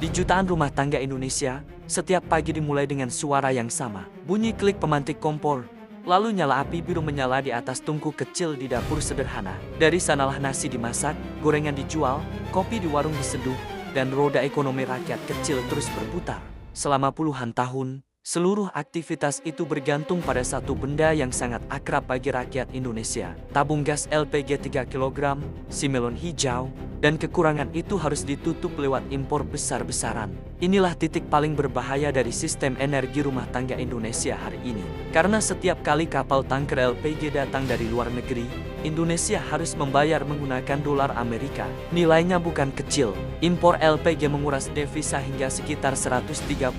Di jutaan rumah tangga Indonesia, setiap pagi dimulai dengan suara yang sama. Bunyi klik pemantik kompor, lalu nyala api biru menyala di atas tungku kecil di dapur sederhana. Dari sanalah nasi dimasak, gorengan dijual, kopi di warung diseduh, dan roda ekonomi rakyat kecil terus berputar. Selama puluhan tahun, seluruh aktivitas itu bergantung pada satu benda yang sangat akrab bagi rakyat Indonesia. Tabung gas LPG 3 kg, si melon hijau, dan kekurangan itu harus ditutup lewat impor besar-besaran. Inilah titik paling berbahaya dari sistem energi rumah tangga Indonesia hari ini. Karena setiap kali kapal tanker LPG datang dari luar negeri, Indonesia harus membayar menggunakan dolar Amerika. Nilainya bukan kecil. Impor LPG menguras devisa hingga sekitar 130–140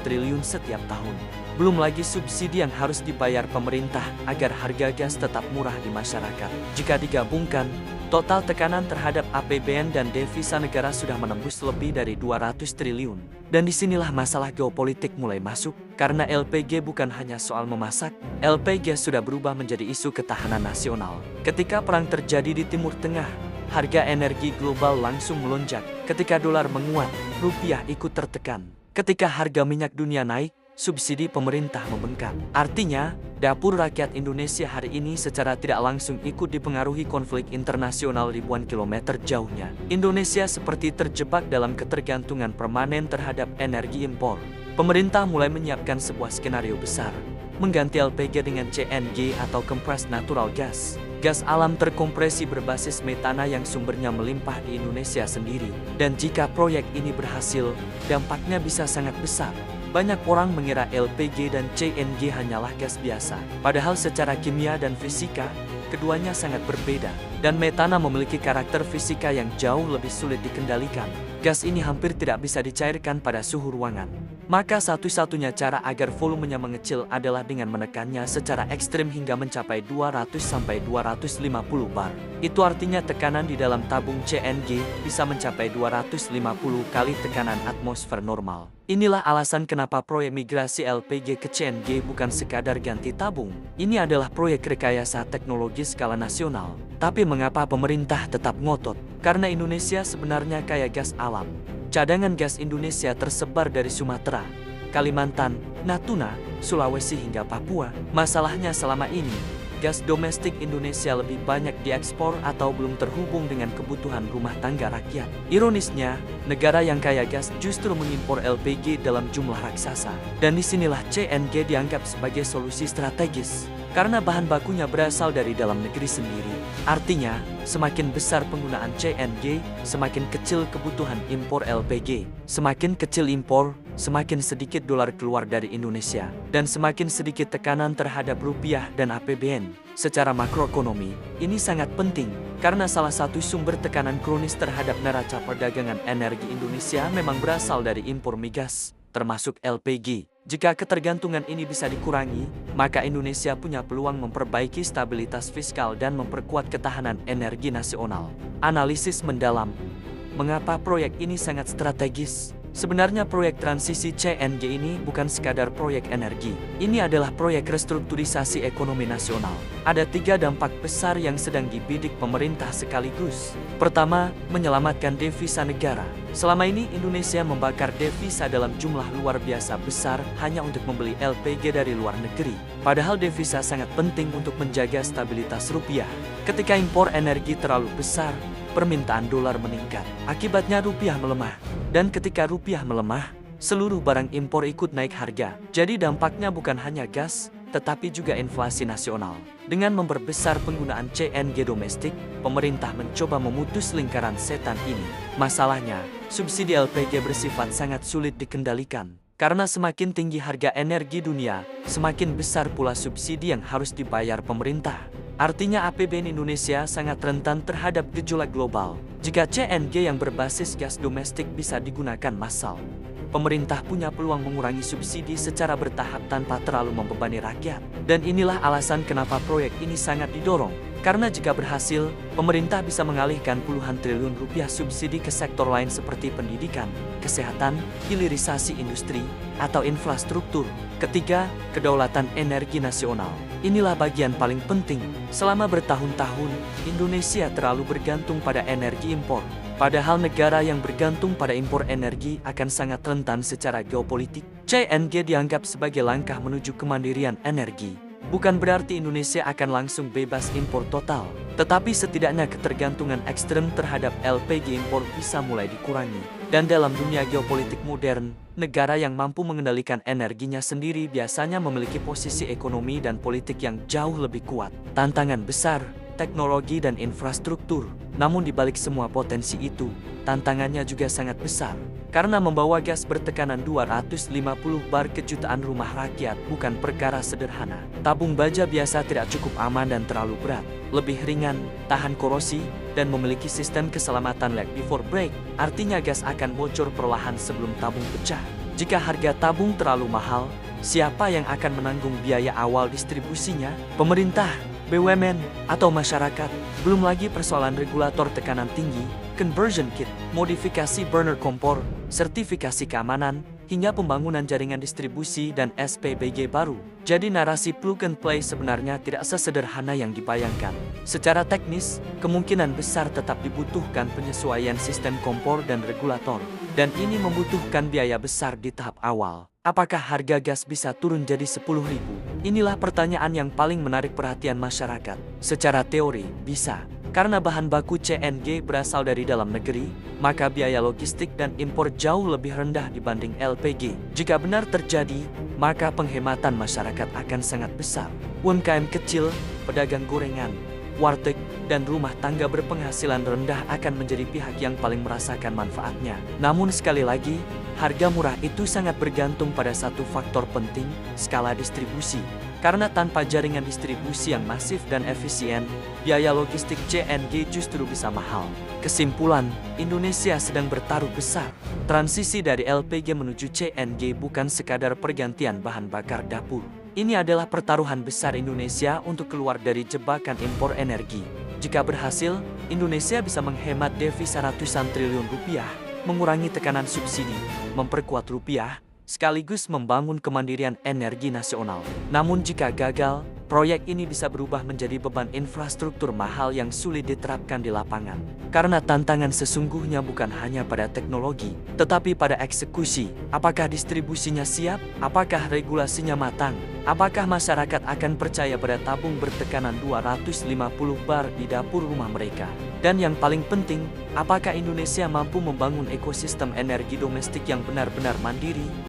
triliun setiap tahun. Belum lagi subsidi yang harus dibayar pemerintah agar harga gas tetap murah di masyarakat. Jika digabungkan, total tekanan terhadap APBN dan devisa negara sudah menembus lebih dari 200 triliun. Dan disinilah masalah geopolitik mulai masuk, karena LPG bukan hanya soal memasak, LPG sudah berubah menjadi isu ketahanan nasional. Ketika perang terjadi di Timur Tengah, harga energi global langsung melonjak. Ketika dolar menguat, rupiah ikut tertekan. Ketika harga minyak dunia naik, subsidi pemerintah membengkak. Artinya, dapur rakyat Indonesia hari ini secara tidak langsung ikut dipengaruhi konflik internasional ribuan kilometer jauhnya. Indonesia seperti terjebak dalam ketergantungan permanen terhadap energi impor. Pemerintah mulai menyiapkan sebuah skenario besar, mengganti LPG dengan CNG atau compressed natural gas. Gas alam terkompresi berbasis metana yang sumbernya melimpah di Indonesia sendiri. Dan jika proyek ini berhasil, dampaknya bisa sangat besar. Banyak orang mengira LPG dan CNG hanyalah gas biasa. Padahal secara kimia dan fisika, keduanya sangat berbeda. Dan metana memiliki karakter fisika yang jauh lebih sulit dikendalikan. Gas ini hampir tidak bisa dicairkan pada suhu ruangan. Maka satu-satunya cara agar volumenya mengecil adalah dengan menekannya secara ekstrim hingga mencapai 200–250 bar. Itu artinya tekanan di dalam tabung CNG bisa mencapai 250 kali tekanan atmosfer normal. Inilah alasan kenapa proyek migrasi LPG ke CNG bukan sekadar ganti tabung. Ini adalah proyek rekayasa teknologi skala nasional. Tapi mengapa pemerintah tetap ngotot? Karena Indonesia sebenarnya kaya gas alam. Cadangan gas Indonesia tersebar dari Sumatera, Kalimantan, Natuna, Sulawesi hingga Papua. Masalahnya selama ini, gas domestik Indonesia lebih banyak diekspor atau belum terhubung dengan kebutuhan rumah tangga rakyat. Ironisnya, negara yang kaya gas justru mengimpor LPG dalam jumlah raksasa. Dan disinilah CNG dianggap sebagai solusi strategis. Karena bahan bakunya berasal dari dalam negeri sendiri. Artinya, semakin besar penggunaan CNG, semakin kecil kebutuhan impor LPG. Semakin kecil impor, semakin sedikit dolar keluar dari Indonesia. Dan semakin sedikit tekanan terhadap rupiah dan APBN. Secara makroekonomi, ini sangat penting. Karena salah satu sumber tekanan kronis terhadap neraca perdagangan energi Indonesia memang berasal dari impor migas, termasuk LPG. Jika ketergantungan ini bisa dikurangi, maka Indonesia punya peluang memperbaiki stabilitas fiskal dan memperkuat ketahanan energi nasional. Analisis mendalam. Mengapa proyek ini sangat strategis? Sebenarnya proyek transisi CNG ini bukan sekadar proyek energi. Ini adalah proyek restrukturisasi ekonomi nasional. Ada 3 dampak besar yang sedang dibidik pemerintah sekaligus. Pertama, menyelamatkan devisa negara. Selama ini Indonesia membakar devisa dalam jumlah luar biasa besar hanya untuk membeli LPG dari luar negeri. Padahal devisa sangat penting untuk menjaga stabilitas rupiah. Ketika impor energi terlalu besar, permintaan dolar meningkat. Akibatnya rupiah melemah. Dan ketika rupiah melemah, seluruh barang impor ikut naik harga. Jadi dampaknya bukan hanya gas, tetapi juga inflasi nasional. Dengan memperbesar penggunaan CNG domestik, pemerintah mencoba memutus lingkaran setan ini. Masalahnya, subsidi LPG bersifat sangat sulit dikendalikan. Karena semakin tinggi harga energi dunia, semakin besar pula subsidi yang harus dibayar pemerintah. Artinya APBN Indonesia sangat rentan terhadap gejolak global. Jika CNG yang berbasis gas domestik bisa digunakan massal, pemerintah punya peluang mengurangi subsidi secara bertahap tanpa terlalu membebani rakyat. Dan inilah alasan kenapa proyek ini sangat didorong. Karena jika berhasil, pemerintah bisa mengalihkan puluhan triliun rupiah subsidi ke sektor lain seperti pendidikan, kesehatan, hilirisasi industri, atau infrastruktur. Ketiga, kedaulatan energi nasional. Inilah bagian paling penting. Selama bertahun-tahun, Indonesia terlalu bergantung pada energi impor. Padahal negara yang bergantung pada impor energi akan sangat rentan secara geopolitik. CNG dianggap sebagai langkah menuju kemandirian energi. Bukan berarti Indonesia akan langsung bebas impor total, tetapi setidaknya ketergantungan ekstrem terhadap LPG impor bisa mulai dikurangi. Dan dalam dunia geopolitik modern, negara yang mampu mengendalikan energinya sendiri biasanya memiliki posisi ekonomi dan politik yang jauh lebih kuat. Tantangan besar, teknologi dan infrastruktur. Namun di balik semua potensi itu, tantangannya juga sangat besar. Karena membawa gas bertekanan 250 bar ke jutaan rumah rakyat bukan perkara sederhana. Tabung baja biasa tidak cukup aman dan terlalu berat. Lebih ringan, tahan korosi, dan memiliki sistem keselamatan lag before break. Artinya gas akan bocor perlahan sebelum tabung pecah. Jika harga tabung terlalu mahal, siapa yang akan menanggung biaya awal distribusinya? Pemerintah, BUMN, atau masyarakat? Belum lagi persoalan regulator tekanan tinggi, conversion kit, modifikasi burner kompor, sertifikasi keamanan, hingga pembangunan jaringan distribusi dan SPBG baru. Jadi narasi plug and play sebenarnya tidak sesederhana yang dibayangkan. Secara teknis, kemungkinan besar tetap dibutuhkan penyesuaian sistem kompor dan regulator. Dan ini membutuhkan biaya besar di tahap awal. Apakah harga gas bisa turun jadi 10.000? Inilah pertanyaan yang paling menarik perhatian masyarakat. Secara teori, bisa. Karena bahan baku CNG berasal dari dalam negeri, maka biaya logistik dan impor jauh lebih rendah dibanding LPG. Jika benar terjadi, maka penghematan masyarakat akan sangat besar. UMKM kecil, pedagang gorengan, warteg, dan rumah tangga berpenghasilan rendah akan menjadi pihak yang paling merasakan manfaatnya. Namun sekali lagi, harga murah itu sangat bergantung pada satu faktor penting, skala distribusi. Karena tanpa jaringan distribusi yang masif dan efisien, biaya logistik CNG justru bisa mahal. Kesimpulan, Indonesia sedang bertaruh besar. Transisi dari LPG menuju CNG bukan sekadar pergantian bahan bakar dapur. Ini adalah pertaruhan besar Indonesia untuk keluar dari jebakan impor energi. Jika berhasil, Indonesia bisa menghemat devisa ratusan triliun rupiah, mengurangi tekanan subsidi, memperkuat rupiah, sekaligus membangun kemandirian energi nasional. Namun jika gagal, proyek ini bisa berubah menjadi beban infrastruktur mahal yang sulit diterapkan di lapangan. Karena tantangan sesungguhnya bukan hanya pada teknologi, tetapi pada eksekusi. Apakah distribusinya siap? Apakah regulasinya matang? Apakah masyarakat akan percaya pada tabung bertekanan 250 bar di dapur rumah mereka? Dan yang paling penting, apakah Indonesia mampu membangun ekosistem energi domestik yang benar-benar mandiri?